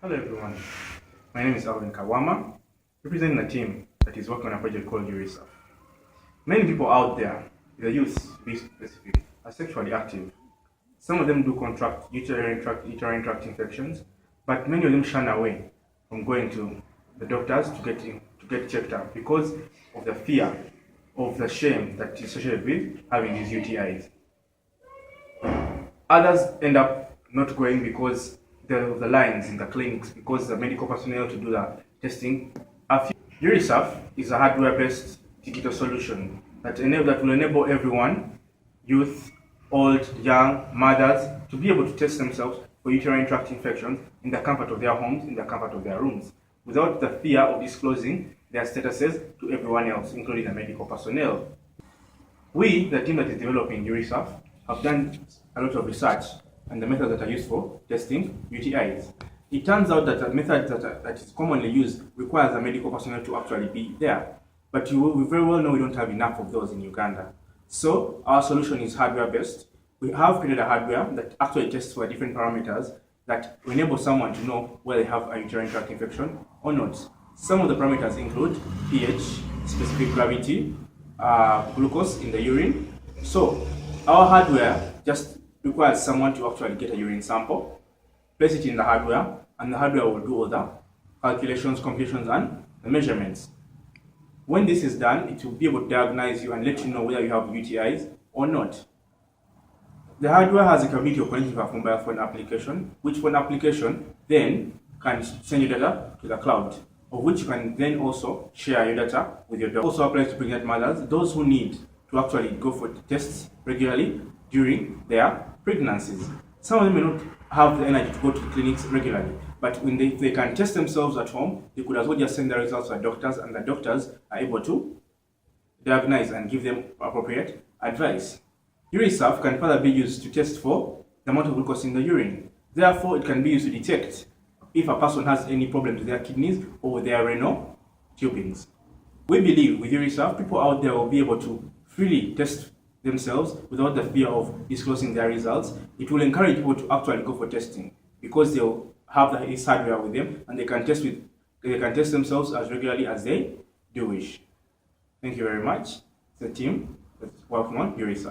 Hello everyone, my name is Alvin Kawama, representing a team that is working on a project called UriSAF. Many people out there, the youth to be specific, are sexually active. Some of them do contract uterine tract infections, but many of them shun away from going to the doctors to get checked out because of the fear, of the shame that is associated with having these UTIs. Others end up not going because the lines in the clinics, because the medical personnel to do the testing. UriSAF is a hardware-based digital solution that will enable everyone, youth, old, young, mothers, to be able to test themselves for uterine tract infections in the comfort of their homes, in the comfort of their rooms, without the fear of disclosing their statuses to everyone else, including the medical personnel. We, the team that is developing UriSAF, have done a lot of research and the methods that are used for testing UTIs. It turns out that the method that is commonly used requires a medical personnel to actually be there. But we very well know we don't have enough of those in Uganda. So our solution is hardware-based. We have created a hardware that actually tests for different parameters that enable someone to know whether they have a uterine tract infection or not. Some of the parameters include pH, specific gravity, glucose in the urine. So our hardware just requires someone to actually get a urine sample, place it in the hardware, and the hardware will do all the calculations, computations, and the measurements. When this is done, it will be able to diagnose you and let you know whether you have UTIs or not. The hardware has the capability of connecting to a mobile phone application, which phone application then can send your data to the cloud, of which you can then also share your data with your doctor. Also applies to pregnant mothers, those who need to actually go for tests regularly during their pregnancies. Some of them may not have the energy to go to clinics regularly, but when they can test themselves at home, they could as well just send the results to the doctors, and the doctors are able to diagnose and give them appropriate advice. UriSAF can further be used to test for the amount of glucose in the urine. Therefore, it can be used to detect if a person has any problems with their kidneys or with their renal tubings. We believe with UriSAF, people out there will be able to freely test themselves without the fear of disclosing their results. It will encourage people to actually go for testing because they'll have this hardware with them and they can test themselves as regularly as they do wish. Thank you very much. The team that's working on UriSAF.